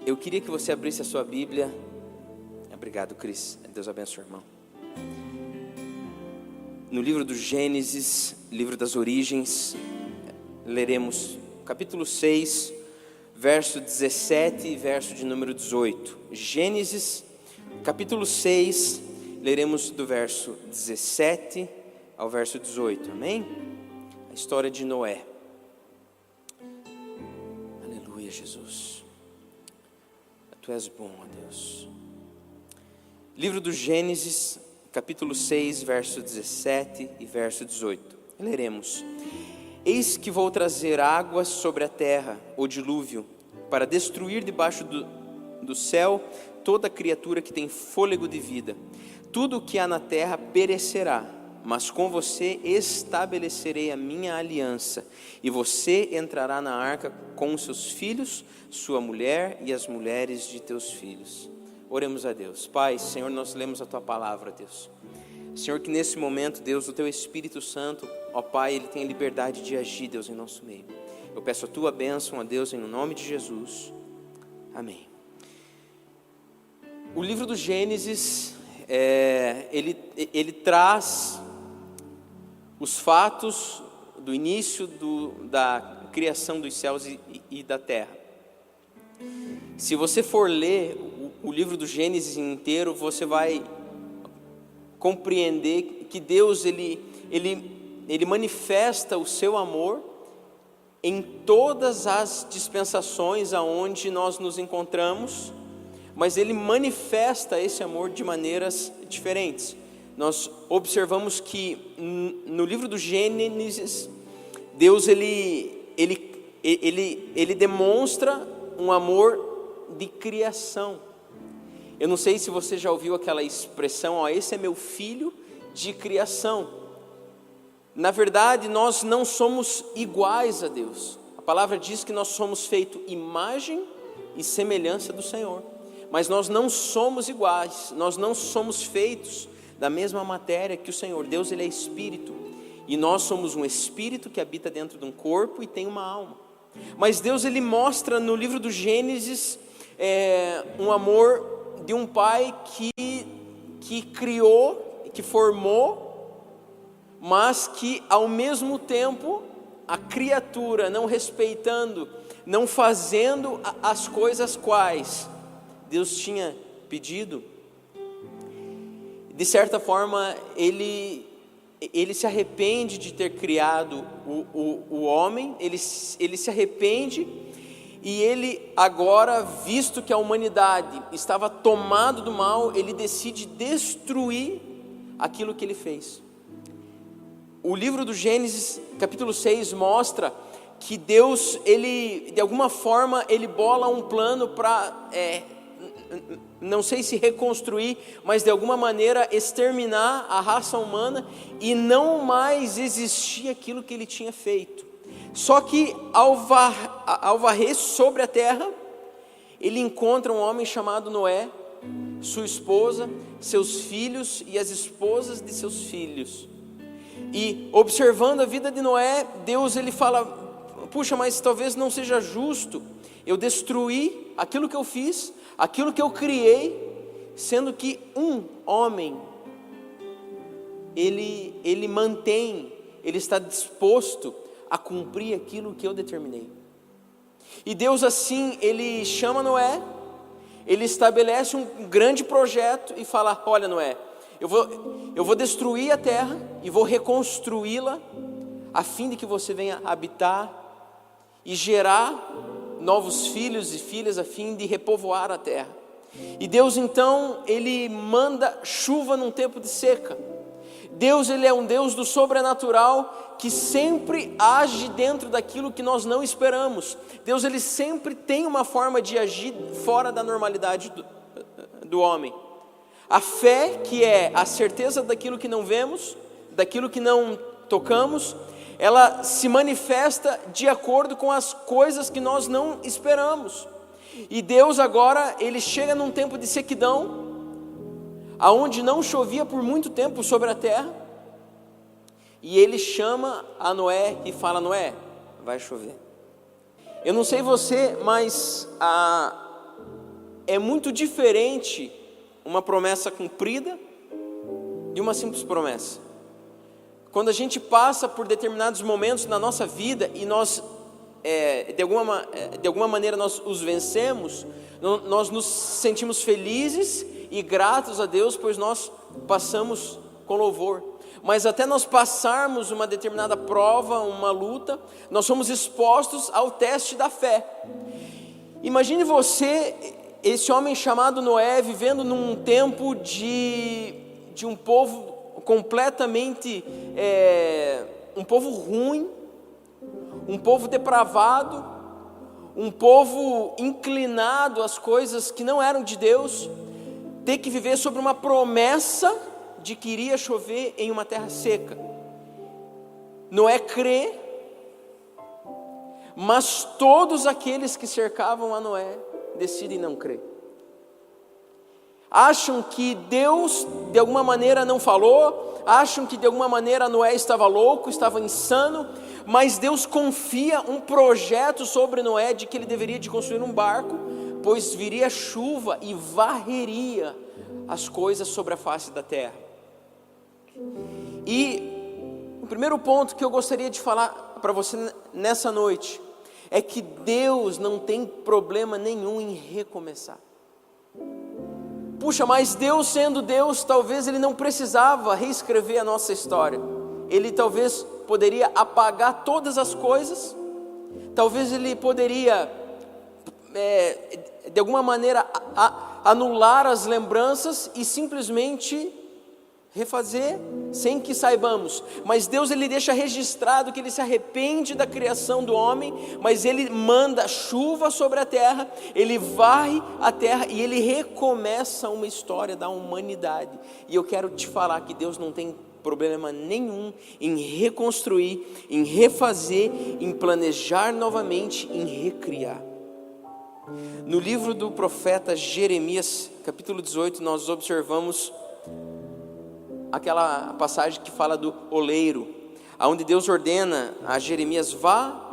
Eu queria que você abrisse a sua Bíblia. Obrigado, Cris. Deus abençoe, irmão. No livro do Gênesis, livro das origens, leremos capítulo 6, verso 17 e verso de número 18. Gênesis, capítulo 6, leremos do verso 17 ao verso 18, amém? A história de Noé. Aleluia, Jesus. Tu és bom, ó Deus. Livro do Gênesis, capítulo 6, verso 17 e verso 18. Leremos: Eis que vou trazer águas sobre a terra, o dilúvio, para destruir debaixo do céu toda criatura que tem fôlego de vida. Tudo o que há na terra perecerá, mas com você estabelecerei a minha aliança, e você entrará na arca com os seus filhos, sua mulher e as mulheres de teus filhos. Oremos a Deus. Pai, Senhor, nós lemos a Tua palavra, Deus. Senhor, que nesse momento, Deus, o Teu Espírito Santo, ó Pai, Ele tem a liberdade de agir, Deus, em nosso meio. Eu peço a Tua bênção, a Deus, em nome de Jesus. Amém. O livro do Gênesis, ele traz os fatos do início da criação dos céus e da terra. Se você for ler o livro do Gênesis inteiro, você vai compreender que Deus ele manifesta o seu amor em todas as dispensações aonde nós nos encontramos, mas Ele manifesta esse amor de maneiras diferentes. Nós observamos que no livro do Gênesis, Deus ele demonstra um amor de criação. Eu não sei se você já ouviu aquela expressão, ó, esse é meu filho de criação. Na verdade, nós não somos iguais a Deus. A palavra diz que nós somos feitos imagem e semelhança do Senhor. Mas nós não somos iguais, nós não somos feitos da mesma matéria que o Senhor. Deus, Ele é Espírito, e nós somos um Espírito que habita dentro de um corpo e tem uma alma. Mas Deus, Ele mostra no livro do Gênesis um amor de um pai que criou, que formou, mas que ao mesmo tempo a criatura não respeitando, não fazendo as coisas quais Deus tinha pedido, de certa forma ele se arrepende de ter criado o homem, ele se arrepende, e ele agora, visto que a humanidade estava tomada do mal, ele decide destruir aquilo que ele fez. O livro do Gênesis, capítulo 6, mostra que Deus, ele, de alguma forma, ele bola um plano para, não sei se reconstruir, mas de alguma maneira exterminar a raça humana e não mais existir aquilo que ele tinha feito. Só que ao varrer sobre a terra, ele encontra um homem chamado Noé, sua esposa, seus filhos e as esposas de seus filhos. E observando a vida de Noé, Deus, ele fala: puxa, mas talvez não seja justo eu destruir aquilo que eu fiz, aquilo que eu criei, sendo que um homem, ele está disposto a cumprir aquilo que eu determinei. E Deus assim, ele chama Noé, ele estabelece um grande projeto e fala: olha Noé, eu vou destruir a terra e vou reconstruí-la, a fim de que você venha habitar e gerar novos filhos e filhas, a fim de repovoar a terra. E Deus então, ele manda chuva num tempo de seca. Deus, ele é um Deus do sobrenatural, que sempre age dentro daquilo que nós não esperamos. Deus, ele sempre tem uma forma de agir fora da normalidade do homem. A fé, que é a certeza daquilo que não vemos, daquilo que não tocamos, ela se manifesta de acordo com as coisas que nós não esperamos. E Deus agora, ele chega num tempo de sequidão, aonde não chovia por muito tempo sobre a terra, e ele chama a Noé e fala: Noé, vai chover. Eu não sei você, mas é muito diferente uma promessa cumprida de uma simples promessa. Quando a gente passa por determinados momentos na nossa vida e nós, de alguma maneira nós os vencemos, nós nos sentimos felizes e gratos a Deus, pois nós passamos com louvor. Mas até nós passarmos uma determinada prova, uma luta, nós somos expostos ao teste da fé. Imagine você, esse homem chamado Noé, vivendo num tempo de um povo completamente, um povo ruim, um povo depravado, um povo inclinado às coisas que não eram de Deus, ter que viver sobre uma promessa de que iria chover em uma terra seca. Noé crê, mas todos aqueles que cercavam a Noé decidem não crer. Acham que Deus de alguma maneira não falou, acham que de alguma maneira Noé estava louco, estava insano, mas Deus confia um projeto sobre Noé de que ele deveria de construir um barco, pois viria chuva e varreria as coisas sobre a face da terra. E o primeiro ponto que eu gostaria de falar para você nessa noite é que Deus não tem problema nenhum em recomeçar. Puxa, mas Deus sendo Deus, talvez Ele não precisava reescrever a nossa história. Ele talvez poderia apagar todas as coisas, talvez Ele poderia, de alguma maneira, anular as lembranças e simplesmente refazer sem que saibamos. Mas Deus, Ele deixa registrado que Ele se arrepende da criação do homem, mas Ele manda chuva sobre a terra, Ele varre a terra e Ele recomeça uma história da humanidade. E eu quero te falar que Deus não tem problema nenhum em reconstruir, em refazer, em planejar novamente, em recriar. No livro do profeta Jeremias, capítulo 18, nós observamos aquela passagem que fala do oleiro, onde Deus ordena a Jeremias: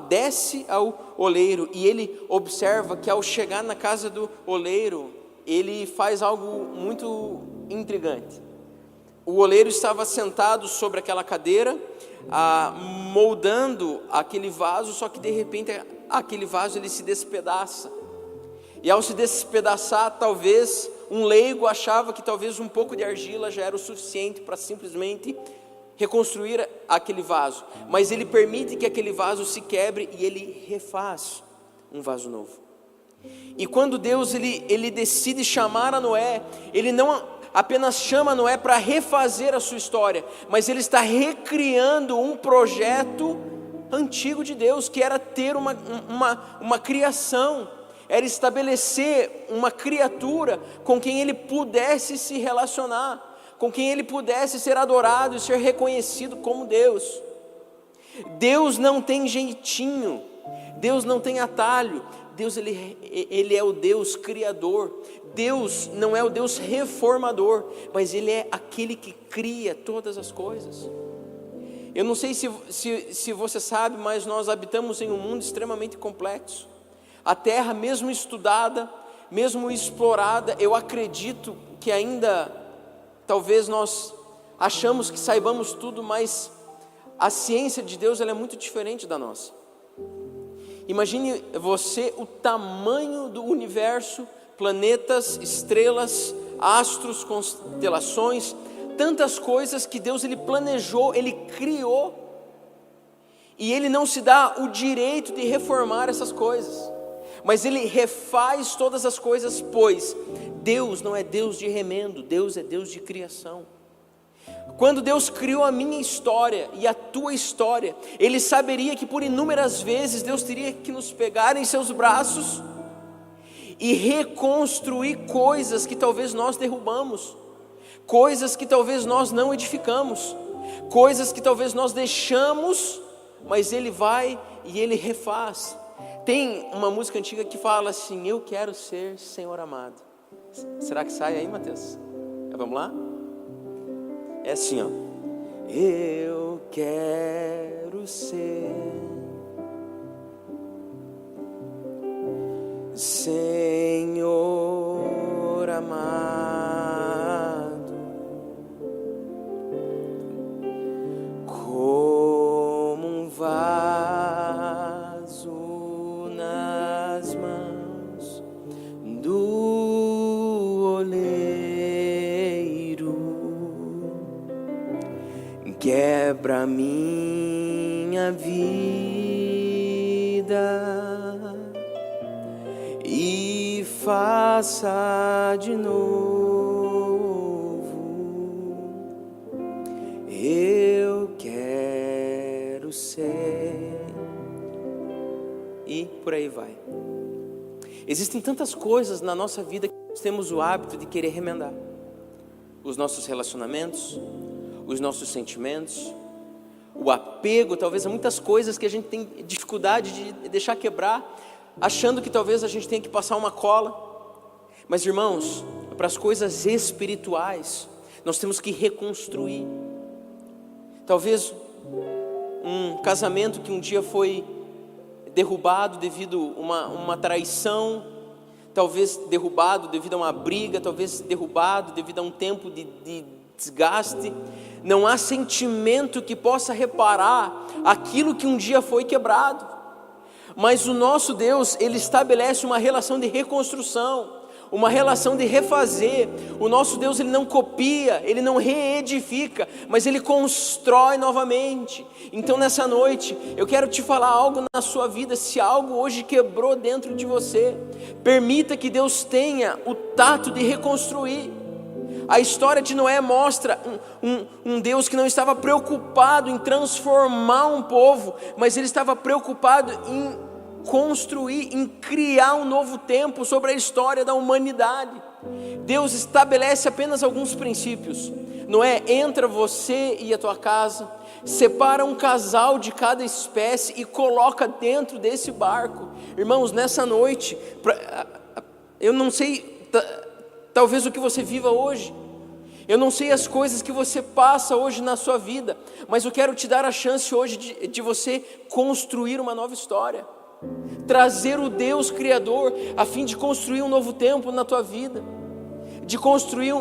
desce ao oleiro, e ele observa que ao chegar na casa do oleiro, ele faz algo muito intrigante. O oleiro estava sentado sobre aquela cadeira, moldando aquele vaso, só que de repente aquele vaso ele se despedaça, e ao se despedaçar, talvez um leigo achava que talvez um pouco de argila já era o suficiente para simplesmente reconstruir aquele vaso, mas ele permite que aquele vaso se quebre e ele refaz um vaso novo. E quando Deus ele decide chamar a Noé, ele não apenas chama Noé para refazer a sua história, mas ele está recriando um projeto antigo de Deus, que era ter uma criação, era estabelecer uma criatura com quem ele pudesse se relacionar, com quem ele pudesse ser adorado e ser reconhecido como Deus. Deus não tem jeitinho, Deus não tem atalho, Deus ele é o Deus criador. Deus não é o Deus reformador, mas Ele é aquele que cria todas as coisas. Eu não sei se você sabe, mas nós habitamos em um mundo extremamente complexo. A terra, mesmo estudada, mesmo explorada, eu acredito que ainda, talvez nós achamos que saibamos tudo, mas a ciência de Deus ela é muito diferente da nossa. Imagine você o tamanho do universo, planetas, estrelas, astros, constelações, tantas coisas que Deus ele planejou, Ele criou, e Ele não se dá o direito de reformar essas coisas, mas Ele refaz todas as coisas, pois Deus não é Deus de remendo, Deus é Deus de criação. Quando Deus criou a minha história e a tua história, Ele saberia que por inúmeras vezes Deus teria que nos pegar em seus braços e reconstruir coisas que talvez nós derrubamos, coisas que talvez nós não edificamos, coisas que talvez nós deixamos, mas Ele vai e Ele refaz. Tem uma música antiga que fala assim: eu quero ser Senhor amado. Será que sai aí, Mateus? Vamos lá? É assim, ó. Eu quero ser Senhor amado, como um vaso nas mãos do oleiro, quebra minha vida e faça de novo. Eu quero ser. E por aí vai. Existem tantas coisas na nossa vida que nós temos o hábito de querer remendar. Os nossos relacionamentos, os nossos sentimentos, o apego, talvez a muitas coisas que a gente tem dificuldade de deixar quebrar, achando que talvez a gente tenha que passar uma cola. Mas irmãos, para as coisas espirituais, nós temos que reconstruir. Talvez um casamento que um dia foi derrubado devido a uma traição, talvez derrubado devido a uma briga, talvez derrubado devido a um tempo de desgaste. Não há sentimento que possa reparar aquilo que um dia foi quebrado. Mas o nosso Deus, Ele estabelece uma relação de reconstrução, uma relação de refazer. O nosso Deus, Ele não copia, Ele não reedifica, mas Ele constrói novamente. Então nessa noite, eu quero te falar algo na sua vida. Se algo hoje quebrou dentro de você, permita que Deus tenha o tato de reconstruir. A história de Noé mostra um Deus que não estava preocupado em transformar um povo, mas Ele estava preocupado em construir, em criar um novo tempo sobre a história da humanidade. Deus estabelece apenas alguns princípios. Noé, entra você e a tua casa, separa um casal de cada espécie e coloca dentro desse barco. Irmãos, nessa noite, eu não sei, talvez o que você viva hoje, eu não sei as coisas que você passa hoje na sua vida, mas eu quero te dar a chance hoje de você construir uma nova história, trazer o Deus Criador, a fim de construir um novo tempo na tua vida, de construir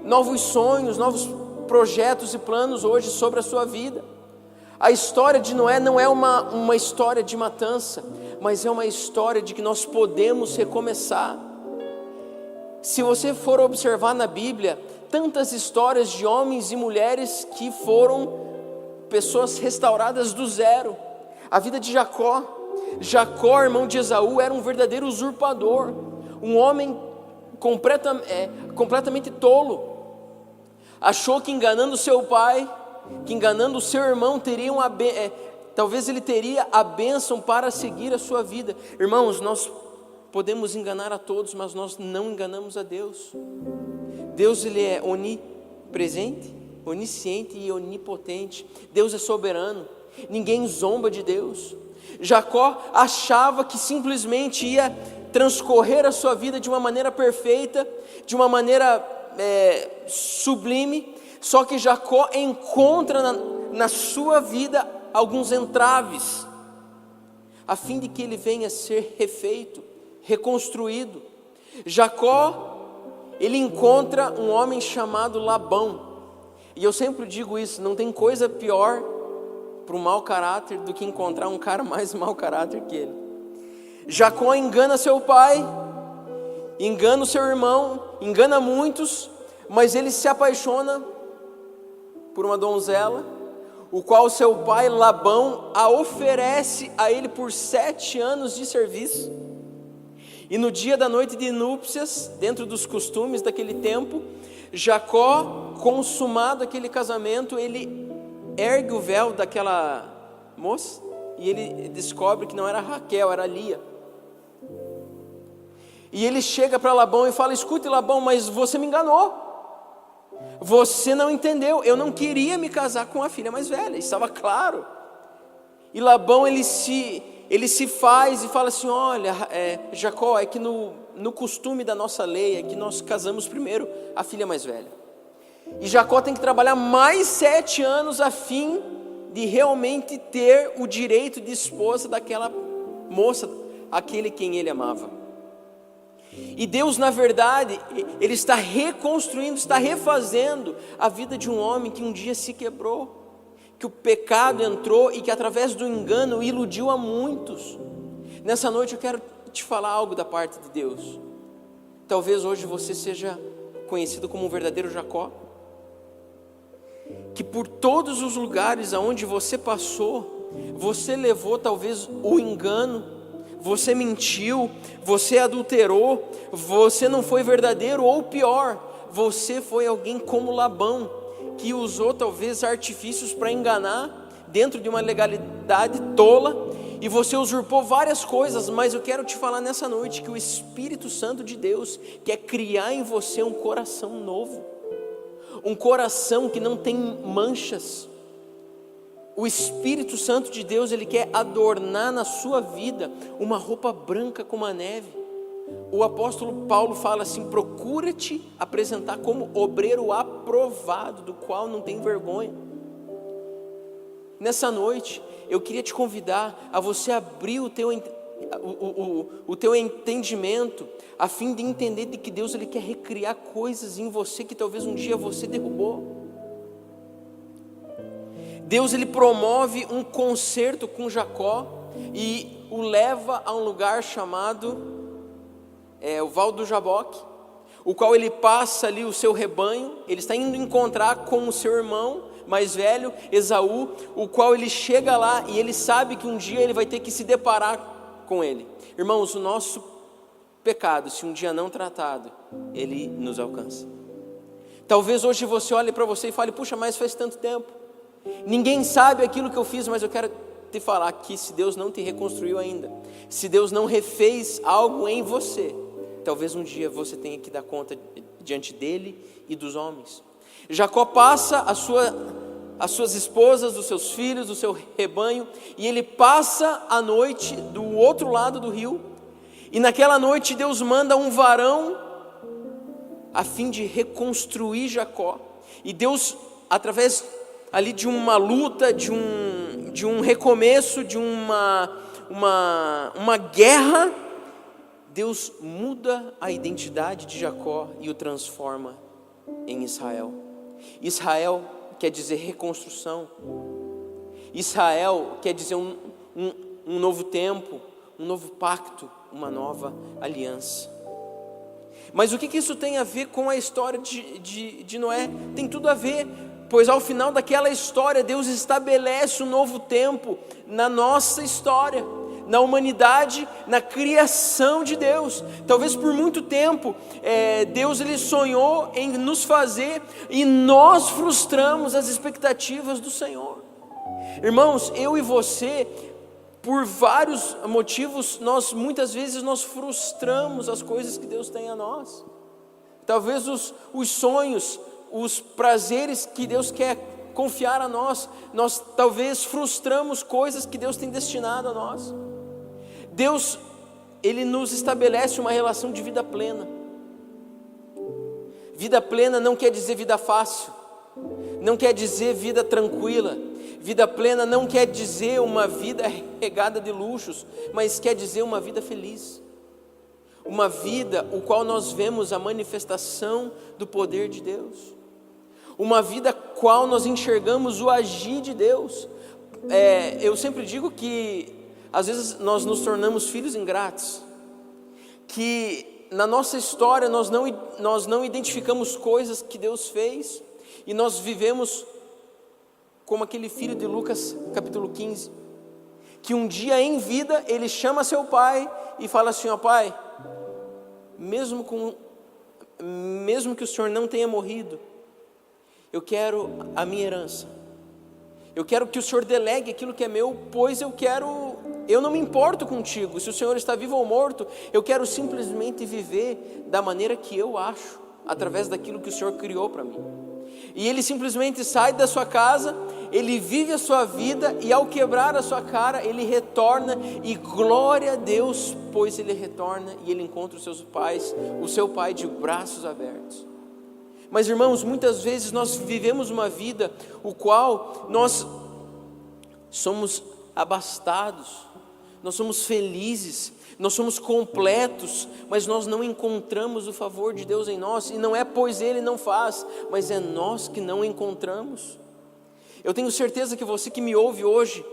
novos sonhos, novos projetos e planos hoje sobre a sua vida. A história de Noé não é uma história de matança, mas é uma história de que nós podemos recomeçar. Se você for observar na Bíblia, tantas histórias de homens e mulheres que foram pessoas restauradas do zero. A vida de Jacó, irmão de Esaú, era um verdadeiro usurpador, um homem completamente tolo. Achou que enganando seu pai, que enganando o seu irmão, talvez ele teria a bênção para seguir a sua vida. Irmãos, nós podemos enganar a todos, mas nós não enganamos a Deus. Deus, Ele é onipresente, onisciente e onipotente. Deus é soberano, ninguém zomba de Deus. Jacó achava que simplesmente ia transcorrer a sua vida de uma maneira perfeita, de uma maneira sublime, só que Jacó encontra na sua vida alguns entraves, a fim de que ele venha a ser refeito, reconstruído. Jacó, ele encontra um homem chamado Labão, e eu sempre digo isso, não tem coisa pior para um mau caráter do que encontrar um cara mais mau caráter que ele. Jacó engana seu pai, engana o seu irmão, engana muitos, mas ele se apaixona por uma donzela, o qual seu pai Labão a oferece a ele por 7 anos de serviço. E no dia da noite de núpcias, dentro dos costumes daquele tempo, Jacó, consumado aquele casamento, ele ergue o véu daquela moça e ele descobre que não era Raquel, era Lia. E ele chega para Labão e fala: escute, Labão, mas você me enganou, você não entendeu, eu não queria me casar com a filha mais velha, estava claro. E Labão ele se faz e fala assim: olha, Jacó, é que no costume da nossa lei é que nós casamos primeiro a filha mais velha, e Jacó tem que trabalhar mais 7 anos a fim de realmente ter o direito de esposa daquela moça, aquele quem ele amava. E Deus, na verdade, Ele está reconstruindo, está refazendo a vida de um homem que um dia se quebrou, que o pecado entrou e que através do engano iludiu a muitos. Nessa noite eu quero te falar algo da parte de Deus. Talvez hoje você seja conhecido como um verdadeiro Jacó, que por todos os lugares aonde você passou, você levou talvez o engano, você mentiu, você adulterou, você não foi verdadeiro, ou pior, você foi alguém como Labão, que usou talvez artifícios para enganar, dentro de uma legalidade tola, e você usurpou várias coisas. Mas eu quero te falar nessa noite que o Espírito Santo de Deus quer criar em você um coração novo, um coração que não tem manchas. O Espírito Santo de Deus, Ele quer adornar na sua vida uma roupa branca como a neve. O apóstolo Paulo fala assim: procura-te apresentar como obreiro aprovado, do qual não tem vergonha. Nessa noite, eu queria te convidar a você abrir o teu entendimento, a fim de entender de que Deus, Ele quer recriar coisas em você que talvez um dia você derrubou. Deus, Ele promove um concerto com Jacó e o leva a um lugar chamado o Val do Jaboque, o qual ele passa ali o seu rebanho. Ele está indo encontrar com o seu irmão mais velho, Esaú, o qual ele chega lá e ele sabe que um dia ele vai ter que se deparar com ele. Irmãos, o nosso pecado, se um dia não tratado, ele nos alcança. Talvez hoje você olhe para você e fale: puxa, mas faz tanto tempo, ninguém sabe aquilo que eu fiz. Mas eu quero te falar que se Deus não te reconstruiu ainda, se Deus não refez algo em você, talvez um dia você tenha que dar conta diante dele e dos homens. Jacó passa as suas esposas, dos seus filhos, do seu rebanho, e ele passa a noite do outro lado do rio, e naquela noite Deus manda um varão a fim de reconstruir Jacó. E Deus, através ali de uma luta, de um recomeço, de uma guerra, Deus muda a identidade de Jacó e o transforma em Israel. Israel quer dizer reconstrução. Israel quer dizer um novo tempo, um novo pacto, uma nova aliança. Mas o que isso tem a ver com a história de Noé? Tem tudo a ver, pois ao final daquela história, Deus estabelece um novo tempo na nossa história, na humanidade, na criação de Deus. Talvez por muito tempo, Deus, Ele sonhou em nos fazer, e nós frustramos as expectativas do Senhor. Irmãos, eu e você, por vários motivos, muitas vezes nós frustramos as coisas que Deus tem a nós. Talvez os sonhos, os prazeres que Deus quer confiar a nós talvez frustramos coisas que Deus tem destinado a nós. Deus, Ele nos estabelece uma relação de vida plena. Vida plena não quer dizer vida fácil, não quer dizer vida tranquila. Vida plena não quer dizer uma vida regada de luxos, mas quer dizer uma vida feliz. Uma vida o qual nós vemos a manifestação do poder de Deus. Uma vida qual nós enxergamos o agir de Deus. Eu sempre digo que às vezes nós nos tornamos filhos ingratos, que na nossa história nós não identificamos coisas que Deus fez, e nós vivemos como aquele filho de Lucas capítulo 15, que um dia em vida ele chama seu pai e fala assim: ó pai, mesmo que o Senhor não tenha morrido, eu quero a minha herança, eu quero que o Senhor delegue aquilo que é meu, pois eu não me importo contigo, se o Senhor está vivo ou morto, eu quero simplesmente viver da maneira que eu acho, através daquilo que o Senhor criou para mim. E ele simplesmente sai da sua casa, ele vive a sua vida, e ao quebrar a sua cara, ele retorna, e glória a Deus, pois ele retorna e ele encontra o seu pai de braços abertos. Mas irmãos, muitas vezes nós vivemos uma vida o qual nós somos abastados, nós somos felizes, nós somos completos, mas nós não encontramos o favor de Deus em nós, e não é pois Ele não faz, mas é nós que não encontramos. Eu tenho certeza que você que me ouve hoje,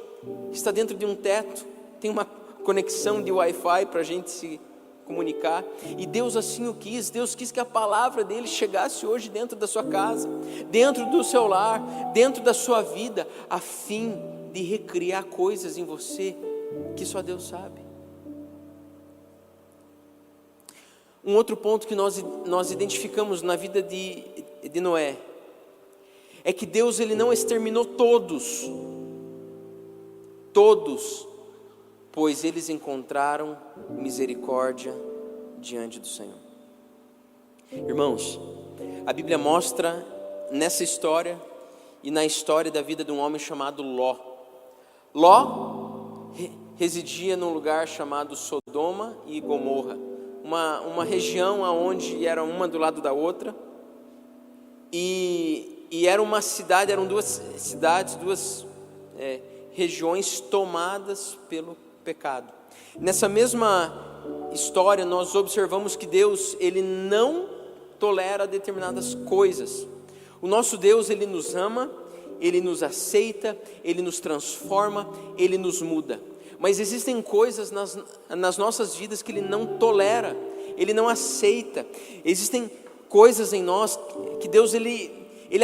está dentro de um teto, tem uma conexão de Wi-Fi para a gente se comunicar, e Deus assim o quis. Deus quis que a palavra dele chegasse hoje dentro da sua casa, dentro do seu lar, dentro da sua vida, a fim de recriar coisas em você que só Deus sabe. Um outro ponto que nós identificamos na vida de Noé é que Deus ele não exterminou todos, pois eles encontraram misericórdia diante do Senhor. Irmãos, a Bíblia mostra nessa história e na história da vida de um homem chamado Ló. Ló residia num lugar chamado Sodoma e Gomorra, uma região onde era uma do lado da outra, e era uma cidade, eram duas cidades, regiões tomadas pelo pecado. Nessa mesma história nós observamos que Deus ele não tolera determinadas coisas. O nosso Deus ele nos ama, ele nos aceita, ele nos transforma, ele nos muda. Mas existem coisas nas nossas vidas que ele não tolera, ele não aceita. Existem coisas em nós que Deus ele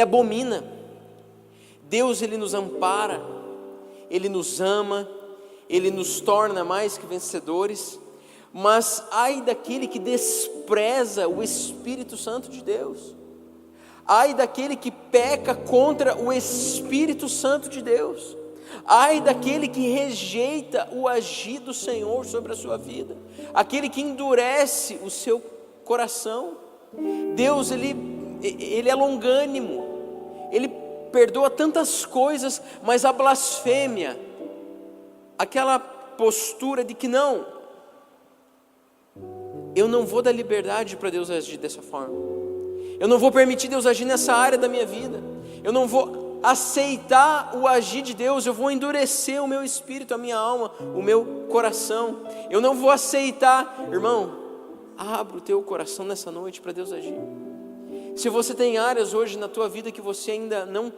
abomina. Deus ele nos ampara, ele nos ama, ele nos torna mais que vencedores, mas ai daquele que despreza o Espírito Santo de Deus, ai daquele que peca contra o Espírito Santo de Deus, ai daquele que rejeita o agir do Senhor sobre a sua vida, aquele que endurece o seu coração. Deus ele é longânimo, ele perdoa tantas coisas, mas a blasfêmia, aquela postura de que não, eu não vou dar liberdade para Deus agir dessa forma, eu não vou permitir Deus agir nessa área da minha vida, eu não vou aceitar o agir de Deus, eu vou endurecer o meu espírito, a minha alma, o meu coração, eu não vou aceitar. Irmão, abra o teu coração nessa noite para Deus agir. Se você tem áreas hoje na tua vida que você ainda não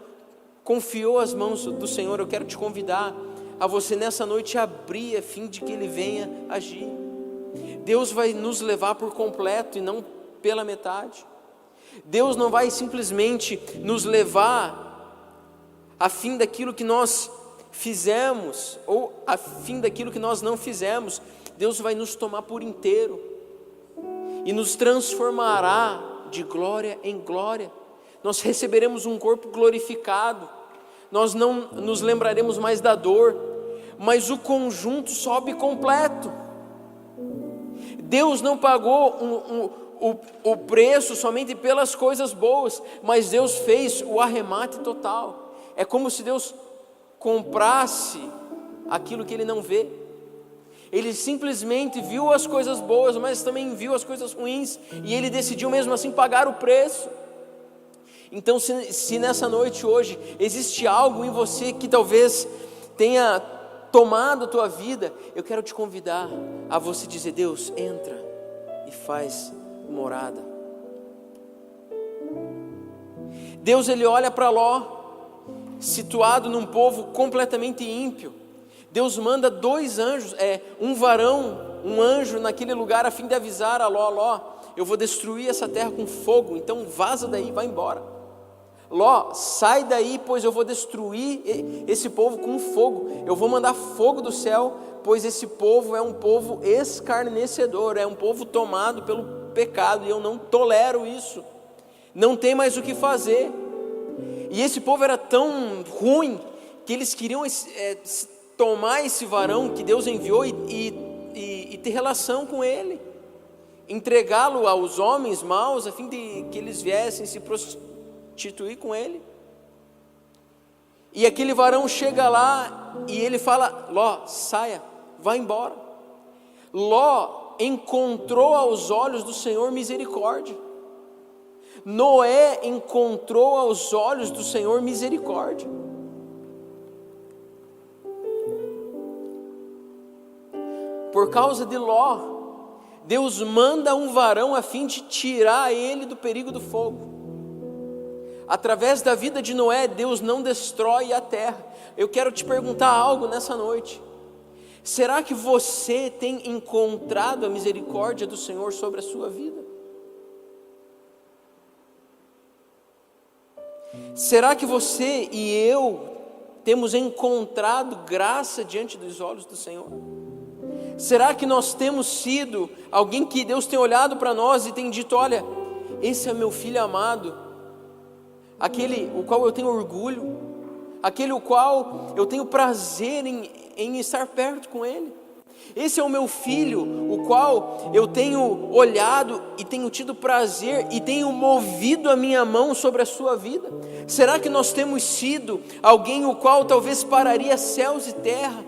confiou as mãos do Senhor, eu quero te convidar a você nessa noite abrir a fim de que Ele venha agir. Deus vai nos levar por completo e não pela metade. Deus não vai simplesmente nos levar a fim daquilo que nós fizemos ou a fim daquilo que nós não fizemos. Deus vai nos tomar por inteiro e nos transformará de glória em glória. Nós receberemos um corpo glorificado, nós não nos lembraremos mais da dor, mas o conjunto sobe completo. Deus não pagou o preço somente pelas coisas boas, mas Deus fez o arremate total. É como se Deus comprasse aquilo que Ele não vê. Ele simplesmente viu as coisas boas, mas também viu as coisas ruins, e Ele decidiu mesmo assim pagar o preço. Então se nessa noite hoje existe algo em você que talvez tenha tomado a tua vida, eu quero te convidar a você dizer: Deus, entra e faz morada. Deus ele olha para Ló, situado num povo completamente ímpio. Deus manda 2 anjos, um anjo naquele lugar a fim de avisar a Ló: Ló, eu vou destruir essa terra com fogo, então vaza daí, vai embora. Ló, sai daí, pois eu vou destruir esse povo com fogo, eu vou mandar fogo do céu, pois esse povo é um povo escarnecedor, é um povo tomado pelo pecado, e eu não tolero isso, não tem mais o que fazer. E esse povo era tão ruim, que eles queriam tomar esse varão que Deus enviou e ter relação com ele, entregá-lo aos homens maus, a fim de que eles viessem se prostituir com ele. E aquele varão chega lá e ele fala: Ló, saia, vá embora. Ló encontrou aos olhos do Senhor misericórdia. Noé encontrou aos olhos do Senhor misericórdia. Por causa de Ló, Deus manda um varão a fim de tirar ele do perigo do fogo. Através da vida de Noé, Deus não destrói a terra. Eu quero te perguntar algo nessa noite. Será que você tem encontrado a misericórdia do Senhor sobre a sua vida? Será que você e eu temos encontrado graça diante dos olhos do Senhor? Será que nós temos sido alguém que Deus tem olhado para nós e tem dito: olha, esse é meu filho amado, aquele o qual eu tenho orgulho, aquele o qual eu tenho prazer em estar perto com ele. Esse é o meu filho, o qual eu tenho olhado e tenho tido prazer e tenho movido a minha mão sobre a sua vida. Será que nós temos sido alguém o qual talvez pararia céus e terra,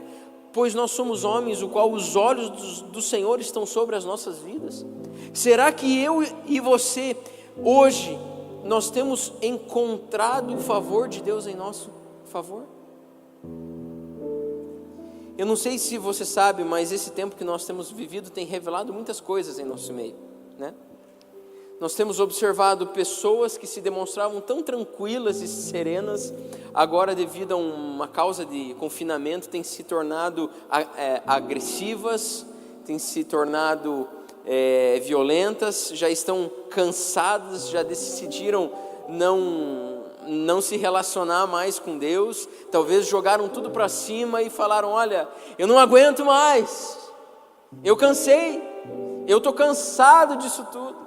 pois nós somos homens o qual os olhos do Senhor estão sobre as nossas vidas? Será que eu e você hoje nós temos encontrado o favor de Deus em nosso favor? Eu não sei se você sabe, mas esse tempo que nós temos vivido tem revelado muitas coisas em nosso meio, né? Nós temos observado pessoas que se demonstravam tão tranquilas e serenas, agora devido a uma causa de confinamento, têm se tornado agressivas, têm se tornado violentas, já estão cansadas, já decidiram não se relacionar mais com Deus, talvez jogaram tudo para cima e falaram: olha, eu não aguento mais, eu cansei, eu estou cansado disso tudo.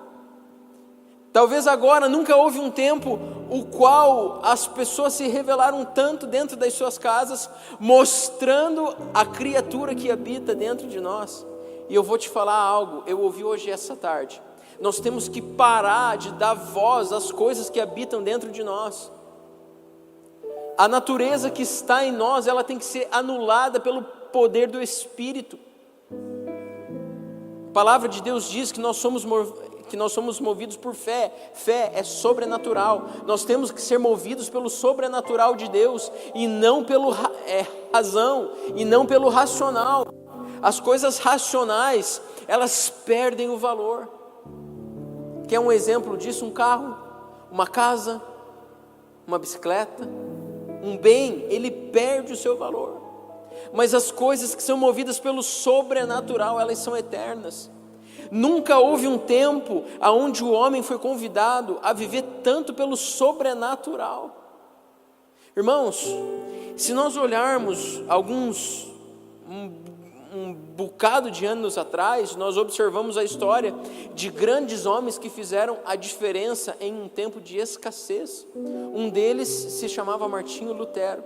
Talvez agora, nunca houve um tempo o qual as pessoas se revelaram tanto dentro das suas casas, mostrando a criatura que habita dentro de nós. E eu vou te falar algo, eu ouvi hoje essa tarde, nós temos que parar de dar voz às coisas que habitam dentro de nós. A natureza que está em nós, ela tem que ser anulada pelo poder do Espírito. A palavra de Deus diz que nós somos movidos por fé. Fé é sobrenatural. Nós temos que ser movidos pelo sobrenatural de Deus e não pelo razão e não pelo racional. As coisas racionais, elas perdem o valor. Quer um exemplo disso? Um carro, uma casa, uma bicicleta, um bem, ele perde o seu valor. Mas as coisas que são movidas pelo sobrenatural, elas são eternas. Nunca houve um tempo onde o homem foi convidado a viver tanto pelo sobrenatural. Irmãos, se nós olharmos um bocado de anos atrás, nós observamos a história de grandes homens que fizeram a diferença em um tempo de escassez. Um deles se chamava Martinho Lutero,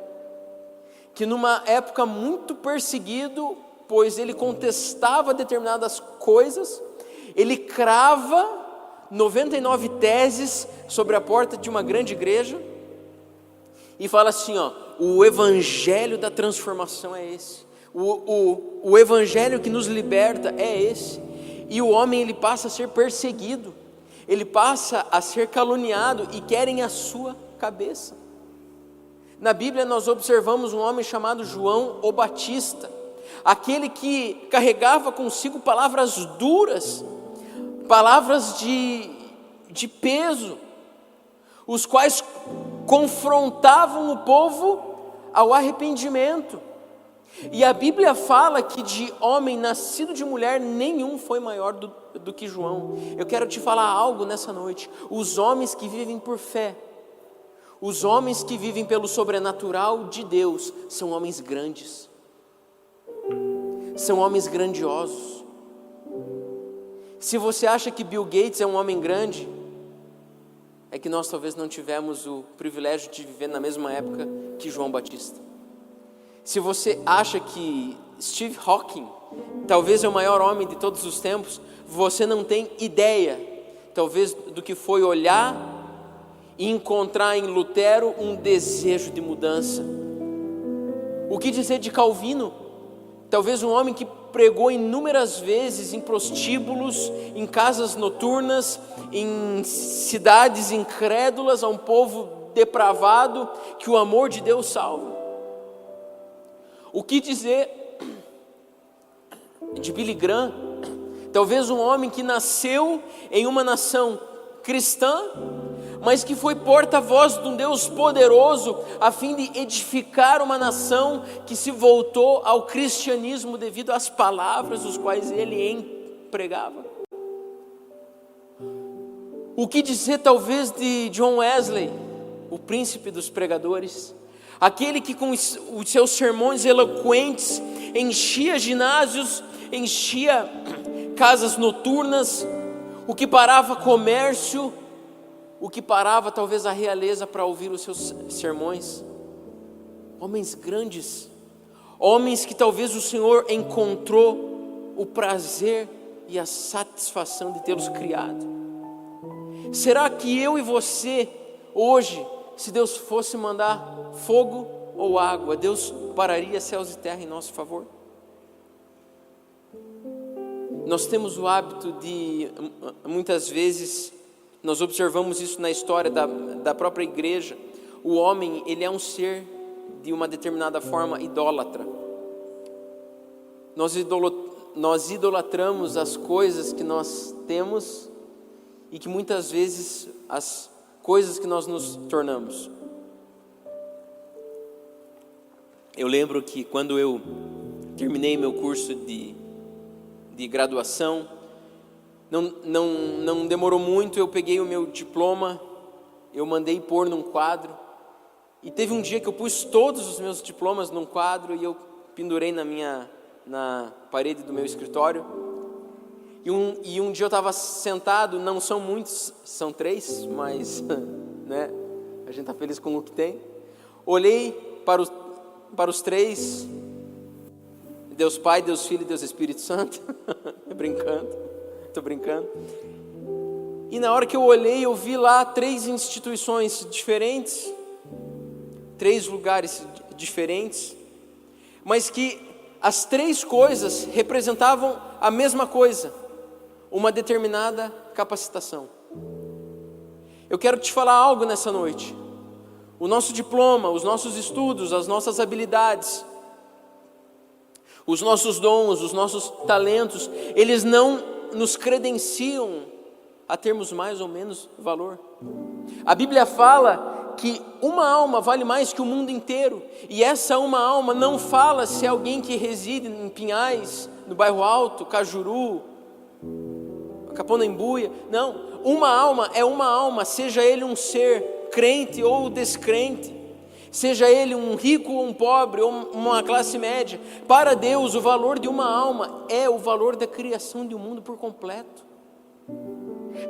que numa época muito perseguido, pois ele contestava determinadas coisas, ele crava 99 teses sobre a porta de uma grande igreja e fala assim: ó, o evangelho da transformação é esse. O evangelho que nos liberta é esse. E o homem, ele passa a ser perseguido, ele passa a ser caluniado e querem a sua cabeça. Na Bíblia nós observamos um homem chamado João o Batista, aquele que carregava consigo palavras duras, palavras de peso, os quais confrontavam o povo ao arrependimento. E a Bíblia fala que de homem nascido de mulher nenhum foi maior do que João. Eu quero te falar algo nessa noite. Os homens que vivem por fé, os homens que vivem pelo sobrenatural de Deus, são homens grandes, são homens grandiosos. Se você acha que Bill Gates é um homem grande, é que nós talvez não tivemos o privilégio de viver na mesma época que João Batista. Se você acha que Steve Hawking talvez é o maior homem de todos os tempos, você não tem ideia, talvez, do que foi olhar e encontrar em Lutero um desejo de mudança. O que dizer de Calvino? Talvez um homem que pregou inúmeras vezes em prostíbulos, em casas noturnas, em cidades incrédulas, a um povo depravado, que o amor de Deus salva. O que dizer de Billy Graham, talvez um homem que nasceu em uma nação cristã, mas que foi porta-voz de um Deus poderoso, a fim de edificar uma nação que se voltou ao cristianismo devido às palavras os quais ele empregava. O que dizer talvez de John Wesley, o príncipe dos pregadores, aquele que com os seus sermões eloquentes enchia ginásios, enchia casas noturnas, o que parava comércio, o que parava talvez a realeza para ouvir os seus sermões. Homens grandes, homens que talvez o Senhor encontrou o prazer e a satisfação de tê-los criado. Será que eu e você hoje, se Deus fosse mandar fogo ou água, Deus pararia céus e terra em nosso favor? Nós temos o hábito de, muitas vezes, nós observamos isso na história da própria igreja. O homem, ele é um ser de uma determinada forma idólatra. Nós idolatramos as coisas que nós temos e que muitas vezes as coisas que nós nos tornamos. Eu lembro que quando eu terminei meu curso de graduação, não demorou muito, eu peguei o meu diploma, eu mandei pôr num quadro, e teve um dia que eu pus todos os meus diplomas num quadro e eu pendurei na parede do meu escritório. E um dia eu estava sentado, não são muitos, são 3, mas né, a gente está feliz com o que tem. Olhei para os 3, Deus Pai, Deus Filho e Deus Espírito Santo, estou brincando. E na hora que eu olhei, eu vi lá 3 instituições diferentes, 3 lugares diferentes, mas que as 3 coisas representavam a mesma coisa, uma determinada capacitação. Eu quero te falar algo nessa noite. O nosso diploma, os nossos estudos, as nossas habilidades, os nossos dons, os nossos talentos, eles não nos credenciam a termos mais ou menos valor. A Bíblia fala que uma alma vale mais que o mundo inteiro, e essa uma alma não fala se é alguém que reside em Pinhais, no Bairro Alto, Cajuru, Capão da Embuia. Não, uma alma é uma alma, seja ele um ser crente ou descrente, seja ele um rico ou um pobre, ou uma classe média. Para Deus, o valor de uma alma é o valor da criação de um mundo por completo.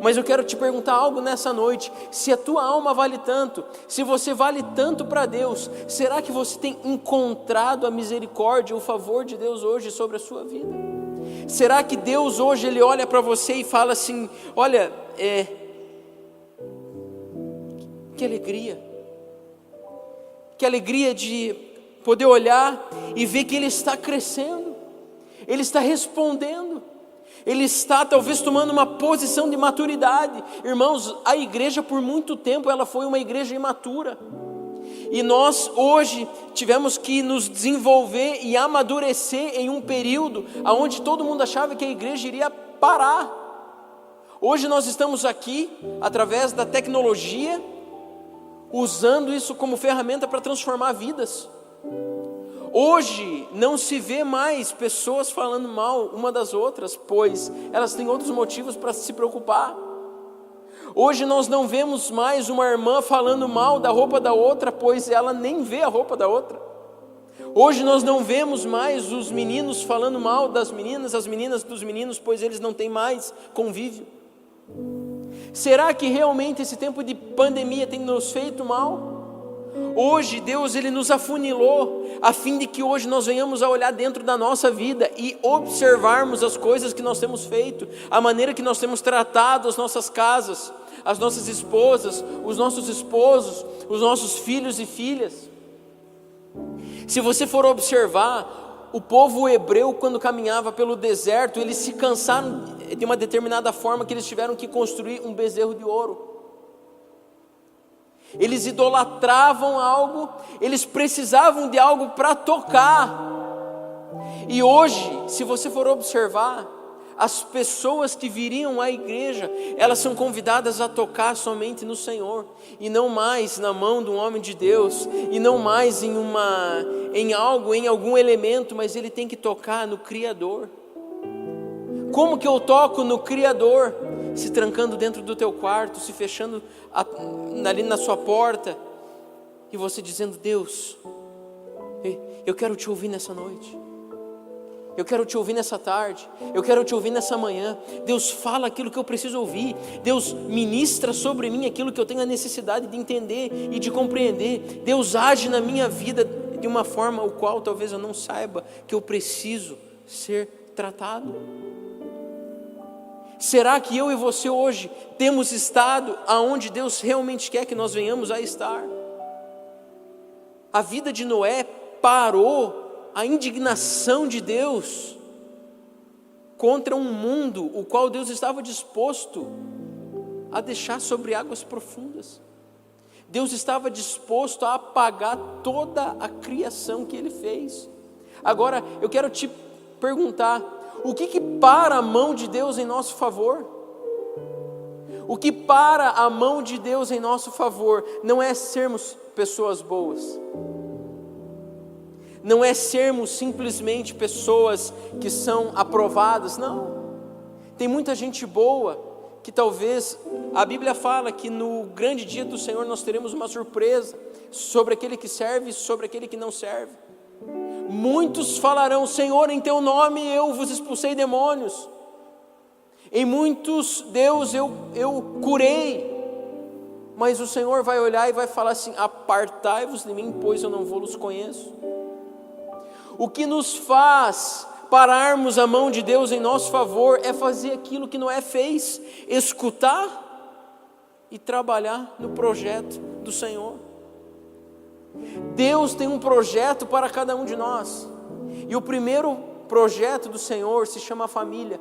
Mas eu quero te perguntar algo nessa noite: se a tua alma vale tanto, se você vale tanto para Deus, será que você tem encontrado a misericórdia, o favor de Deus hoje sobre a sua vida? Será que Deus hoje Ele olha para você e fala assim: olha, que alegria de poder olhar e ver que Ele está crescendo, Ele está respondendo, Ele está talvez tomando uma posição de maturidade. Irmãos, a igreja por muito tempo ela foi uma igreja imatura, e nós hoje tivemos que nos desenvolver e amadurecer em um período onde todo mundo achava que a igreja iria parar. Hoje nós estamos aqui através da tecnologia, usando isso como ferramenta para transformar vidas. Hoje não se vê mais pessoas falando mal uma das outras, pois elas têm outros motivos para se preocupar. Hoje nós não vemos mais uma irmã falando mal da roupa da outra, pois ela nem vê a roupa da outra. Hoje nós não vemos mais os meninos falando mal das meninas, as meninas dos meninos, pois eles não têm mais convívio. Será que realmente esse tempo de pandemia tem nos feito mal? Hoje Deus Ele nos afunilou, a fim de que hoje nós venhamos a olhar dentro da nossa vida e observarmos as coisas que nós temos feito, a maneira que nós temos tratado as nossas casas, as nossas esposas, os nossos esposos, os nossos filhos e filhas. Se você for observar, o povo hebreu, quando caminhava pelo deserto, eles se cansaram de uma determinada forma que eles tiveram que construir um bezerro de ouro. Eles idolatravam algo, eles precisavam de algo para tocar. E hoje, se você for observar, as pessoas que viriam à igreja, elas são convidadas a tocar somente no Senhor, e não mais na mão de um homem de Deus, e não mais em algum elemento, mas ele tem que tocar no Criador. Como que eu toco no Criador? Se trancando dentro do teu quarto, se fechando ali na sua porta, e você dizendo: Deus, eu quero te ouvir nessa noite, eu quero te ouvir nessa tarde, eu quero te ouvir nessa manhã. Deus, fala aquilo que eu preciso ouvir. Deus, ministra sobre mim aquilo que eu tenho a necessidade de entender e de compreender. Deus, age na minha vida de uma forma o qual talvez eu não saiba que eu preciso ser tratado. Será que eu e você hoje temos estado aonde Deus realmente quer que nós venhamos a estar? A vida de Noé parou a indignação de Deus contra um mundo o qual Deus estava disposto a deixar sobre águas profundas. Deus estava disposto a apagar toda a criação que Ele fez. Agora eu quero te perguntar: o que para a mão de Deus em nosso favor? O que para a mão de Deus em nosso favor não é sermos pessoas boas, não é sermos simplesmente pessoas que são aprovadas, não. Tem muita gente boa que talvez, a Bíblia fala que no grande dia do Senhor nós teremos uma surpresa sobre aquele que serve e sobre aquele que não serve. Muitos falarão: Senhor, em teu nome eu vos expulsei demônios, em muitos, Deus, eu curei. Mas o Senhor vai olhar e vai falar assim: apartai-vos de mim, pois eu não vos conheço. O que nos faz pararmos a mão de Deus em nosso favor é fazer aquilo que Noé fez: escutar e trabalhar no projeto do Senhor. Deus tem um projeto para cada um de nós, e o primeiro projeto do Senhor se chama família.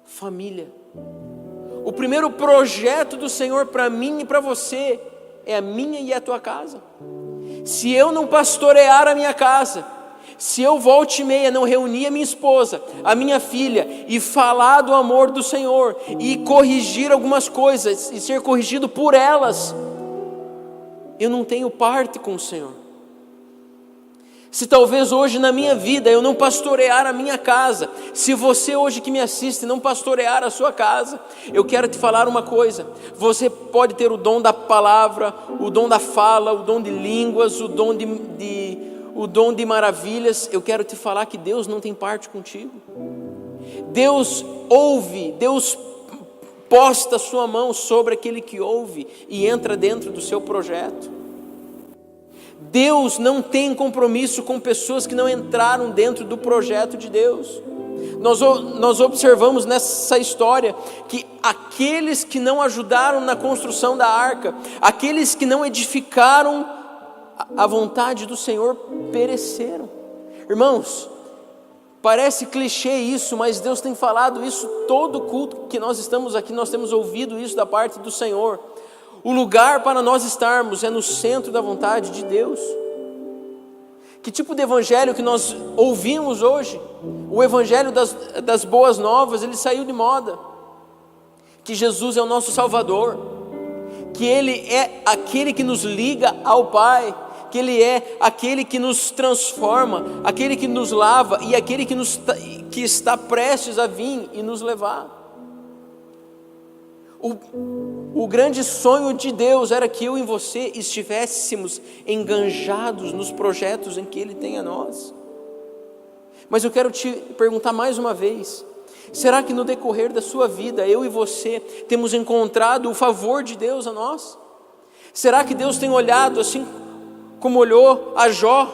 Família. O primeiro projeto do Senhor para mim e para você é a minha e a tua casa. Se eu não pastorear a minha casa, se eu volte e meia não reunir a minha esposa, a minha filha, e falar do amor do Senhor, e corrigir algumas coisas, e ser corrigido por elas, eu não tenho parte com o Senhor. Se talvez hoje na minha vida eu não pastorear a minha casa, se você hoje que me assiste não pastorear a sua casa, eu quero te falar uma coisa: você pode ter o dom da palavra, o dom da fala, o dom de línguas, o dom de maravilhas. Eu quero te falar que Deus não tem parte contigo. Deus ouve, Deus posta a sua mão sobre aquele que ouve e entra dentro do seu projeto. Deus não tem compromisso com pessoas que não entraram dentro do projeto de Deus. Nós observamos nessa história que aqueles que não ajudaram na construção da arca, aqueles que não edificaram a vontade do Senhor, pereceram. Irmãos, parece clichê isso, mas Deus tem falado isso todo culto que nós estamos aqui, nós temos ouvido isso da parte do Senhor. O lugar para nós estarmos é no centro da vontade de Deus. Que tipo de evangelho que nós ouvimos hoje? O evangelho das boas novas, ele saiu de moda. Que Jesus é o nosso Salvador, que Ele é aquele que nos liga ao Pai, que Ele é aquele que nos transforma, aquele que nos lava e aquele que está prestes a vir e nos levar. O grande sonho de Deus era que eu e você estivéssemos enganjados nos projetos em que Ele tem a nós. Mas eu quero te perguntar mais uma vez: será que no decorrer da sua vida, eu e você temos encontrado o favor de Deus a nós? Será que Deus tem olhado assim como olhou a Jó?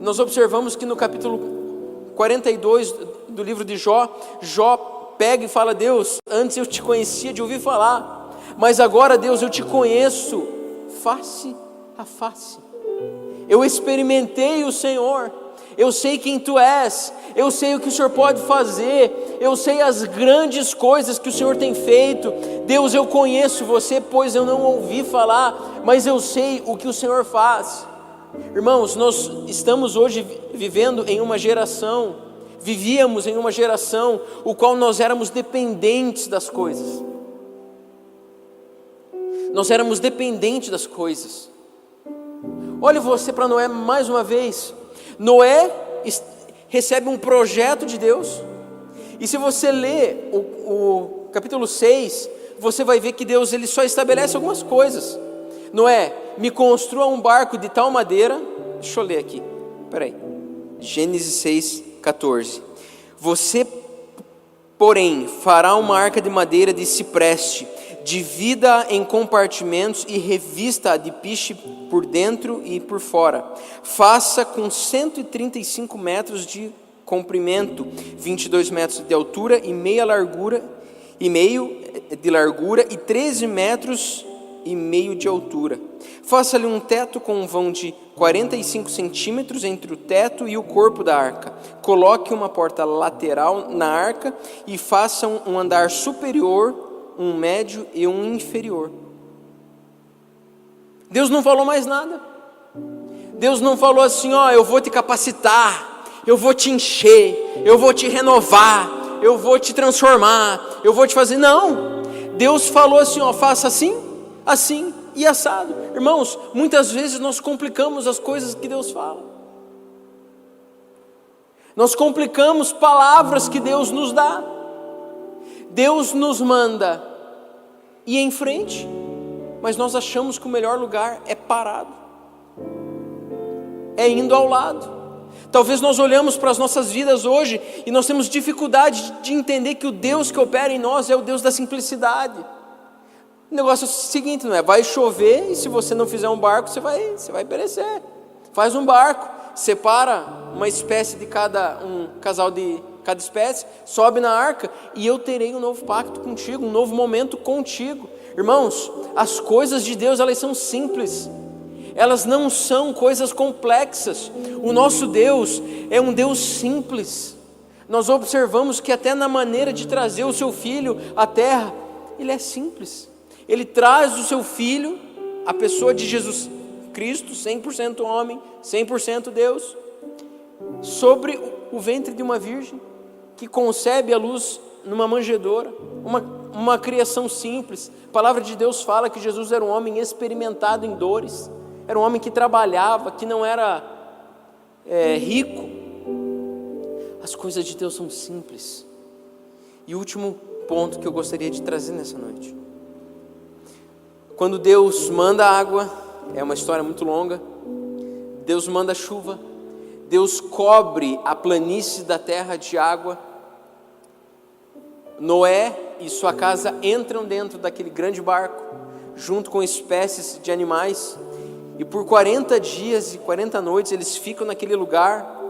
Nós observamos que no capítulo 42 do livro de Jó, Jó pega e fala: Deus, antes eu te conhecia de ouvir falar, mas agora, Deus, eu te conheço face a face. Eu experimentei o Senhor, eu sei quem Tu és, eu sei o que o Senhor pode fazer, eu sei as grandes coisas que o Senhor tem feito. Deus, eu conheço Você, pois eu não ouvi falar, mas eu sei o que o Senhor faz. Irmãos, nós estamos hoje vivendo em uma geração, vivíamos em uma geração, o qual nós éramos dependentes das coisas. Nós éramos dependentes das coisas. Olhe você para Noé mais uma vez. Noé recebe um projeto de Deus, e se você ler o capítulo 6, você vai ver que Deus ele só estabelece algumas coisas. Noé, me construa um barco de tal madeira. Deixa eu ler aqui, peraí, Gênesis 6, 14. Você, porém, fará uma arca de madeira de cipreste, divida em compartimentos e revista-a de piche por dentro e por fora. Faça com 135 metros de comprimento, 22 metros de altura e meio de largura e 13 metros e meio de altura. Faça-lhe um teto com um vão de 45 centímetros entre o teto e o corpo da arca. Coloque uma porta lateral na arca e faça um andar superior, um médio e um inferior. Deus não falou mais nada. Deus não falou assim, eu vou te capacitar, eu vou te encher, eu vou te renovar, eu vou te transformar, eu vou te fazer. Não, Deus falou assim, faça assim, assim e assado. Irmãos, muitas vezes nós complicamos as coisas que Deus fala. Nós complicamos palavras que Deus nos dá. Deus nos manda ir em frente, mas nós achamos que o melhor lugar é parado, é indo ao lado. Talvez nós olhamos para as nossas vidas hoje e nós temos dificuldade de entender que o Deus que opera em nós é o Deus da simplicidade. O negócio é o seguinte, não é? Vai chover e se você não fizer um barco, você vai perecer. Faz um barco, separa uma espécie de um casal de cada espécie, sobe na arca e eu terei um novo pacto contigo, um novo momento contigo. Irmãos, as coisas de Deus, elas são simples. Elas não são coisas complexas. O nosso Deus é um Deus simples. Nós observamos que até na maneira de trazer o seu filho à terra, ele é simples. Ele traz o seu filho, a pessoa de Jesus Cristo, 100% homem, 100% Deus, sobre o ventre de uma virgem, que concebe a luz numa manjedoura, uma criação simples. A palavra de Deus fala que Jesus era um homem experimentado em dores, era um homem que trabalhava, que não era rico. As coisas de Deus são simples. E o último ponto que eu gostaria de trazer nessa noite: quando Deus manda água, é uma história muito longa. Deus manda chuva, Deus cobre a planície da terra de água. Noé e sua casa entram dentro daquele grande barco, junto com espécies de animais, e por 40 dias e 40 noites eles ficam naquele lugar,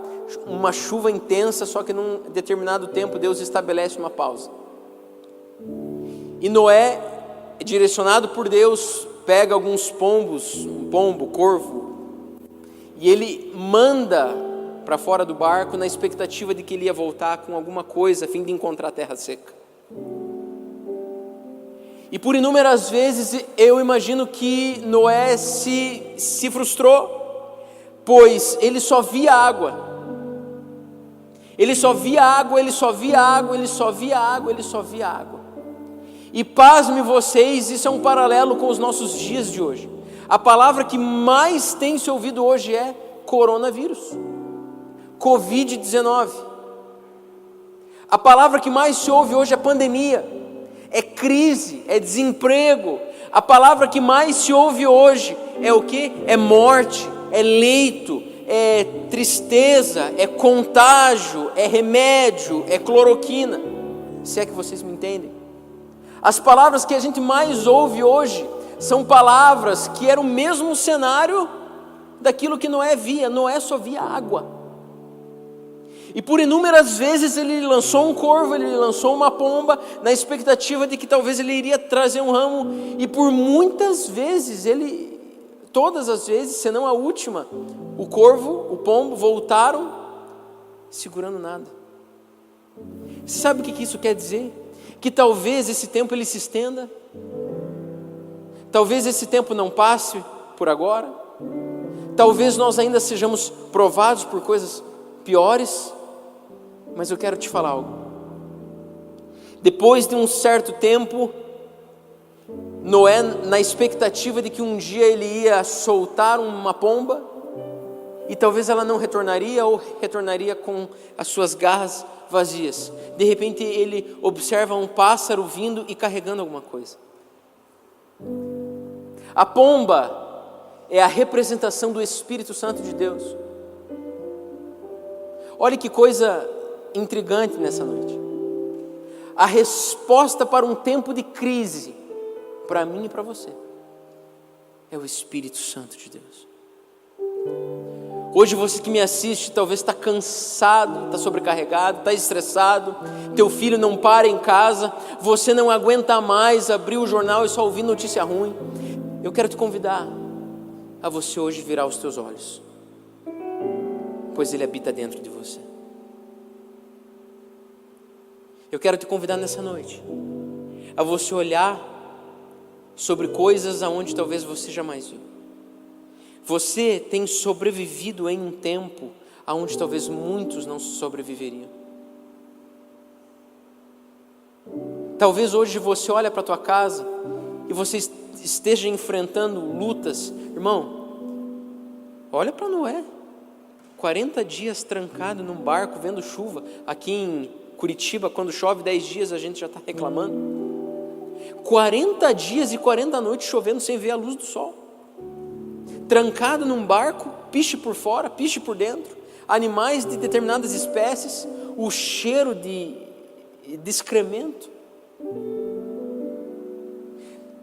uma chuva intensa, só que num determinado tempo Deus estabelece uma pausa. E Noé, direcionado por Deus, pega alguns pombos, um pombo, corvo, e ele manda para fora do barco na expectativa de que ele ia voltar com alguma coisa a fim de encontrar a terra seca. E por inúmeras vezes eu imagino que Noé se frustrou, pois ele só via água. Ele só via água, ele só via água, ele só via água, ele só via água. E pasme vocês, isso é um paralelo com os nossos dias de hoje. A palavra que mais tem se ouvido hoje é coronavírus, Covid-19. A palavra que mais se ouve hoje é pandemia, é crise, é desemprego. A palavra que mais se ouve hoje é o quê? É morte, é leito, é tristeza, é contágio, é remédio, é cloroquina. Se é que vocês me entendem. As palavras que a gente mais ouve hoje são palavras que eram o mesmo cenário daquilo que Noé via. Noé só via água. E por inúmeras vezes ele lançou um corvo, ele lançou uma pomba, na expectativa de que talvez ele iria trazer um ramo. E por muitas vezes, todas as vezes, senão a última, o corvo, o pombo voltaram segurando nada. Você sabe o que isso quer dizer? Que talvez esse tempo ele se estenda, talvez esse tempo não passe por agora, Talvez nós ainda sejamos provados por coisas piores, mas eu quero te falar algo. Depois de um certo tempo, Noé, na expectativa de que um dia ele ia soltar uma pomba, e talvez ela não retornaria, ou retornaria com as suas garras vazias. De repente ele observa um pássaro vindo e carregando alguma coisa. A pomba é a representação do Espírito Santo de Deus. Olha que coisa intrigante nessa noite. A resposta para um tempo de crise, para mim e para você, é o Espírito Santo de Deus. Hoje você que me assiste talvez está cansado, está sobrecarregado, está estressado, teu filho não para em casa, você não aguenta mais abrir o jornal e só ouvir notícia ruim. Eu quero te convidar a você hoje virar os teus olhos, pois Ele habita dentro de você. Eu quero te convidar nessa noite a você olhar sobre coisas aonde talvez você jamais viu. Você tem sobrevivido em um tempo aonde talvez muitos não sobreviveriam. Talvez hoje você olhe para a tua casa e você esteja enfrentando lutas. Irmão, olha para Noé, 40 dias trancado num barco vendo chuva. Aqui em Curitiba, quando chove 10 dias, a gente já está reclamando. 40 dias e 40 noites chovendo sem ver a luz do sol. Trancado num barco, piche por fora, piche por dentro, animais de determinadas espécies, o cheiro de excremento.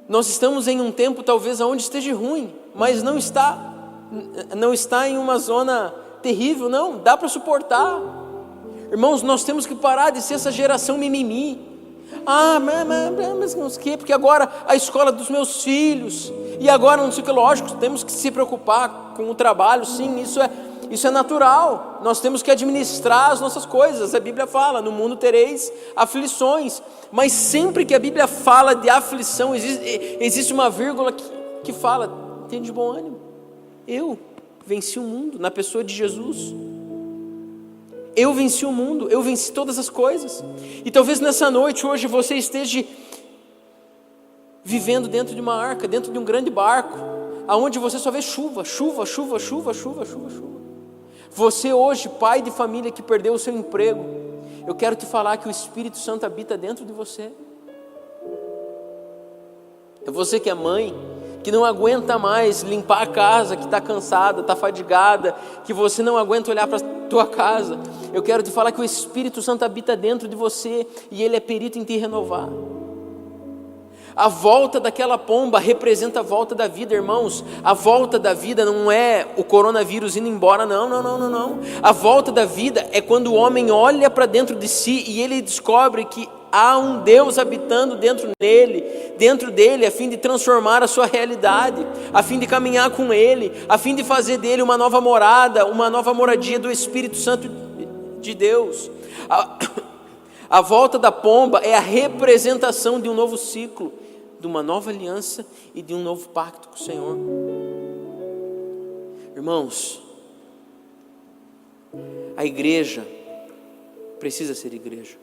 Nós estamos em um tempo talvez onde esteja ruim, mas não está em uma zona terrível, não, dá para suportar. Irmãos, nós temos que parar de ser essa geração mimimi. Mas não sei o quê, porque agora a escola dos meus filhos, e agora não sei o que, lógico, temos que se preocupar com o trabalho, sim, isso é natural, nós temos que administrar as nossas coisas. A Bíblia fala, no mundo tereis aflições, mas sempre que a Bíblia fala de aflição, existe uma vírgula que fala, tenha de bom ânimo, eu venci o mundo na pessoa de Jesus. Eu venci o mundo, eu venci todas as coisas. E talvez nessa noite, hoje, você esteja vivendo dentro de uma arca, dentro de um grande barco, aonde você só vê chuva. Você hoje, pai de família que perdeu o seu emprego, eu quero te falar que o Espírito Santo habita dentro de você. É você que é mãe, que não aguenta mais limpar a casa, que está cansada, está fadigada, que você não aguenta olhar para a tua casa. Eu quero te falar que o Espírito Santo habita dentro de você e Ele é perito em te renovar. A volta daquela pomba representa a volta da vida, irmãos. A volta da vida não é o coronavírus indo embora, não. A volta da vida é quando o homem olha para dentro de si e ele descobre que há um Deus habitando dentro dele, a fim de transformar a sua realidade, a fim de caminhar com Ele, a fim de fazer dele uma nova morada, uma nova moradia do Espírito Santo de Deus. A volta da pomba é a representação de um novo ciclo, de uma nova aliança e de um novo pacto com o Senhor. Irmãos, a igreja precisa ser igreja.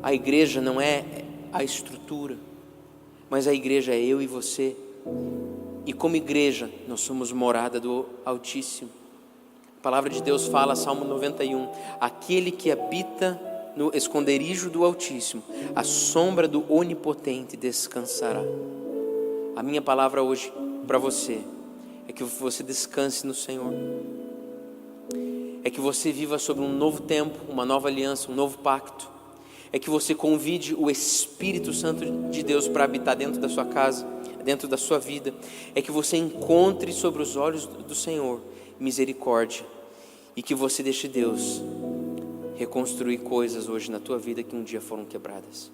A igreja não é a estrutura, mas a igreja é eu e você. E como igreja, nós somos morada do Altíssimo. A palavra de Deus fala, Salmo 91, aquele que habita no esconderijo do Altíssimo, a sombra do Onipotente descansará. A minha palavra hoje para você é que você descanse no Senhor, é que você viva sobre um novo tempo, uma nova aliança, um novo pacto, é que você convide o Espírito Santo de Deus para habitar dentro da sua casa, dentro da sua vida, é que você encontre sobre os olhos do Senhor misericórdia, e que você deixe Deus reconstruir coisas hoje na tua vida que um dia foram quebradas.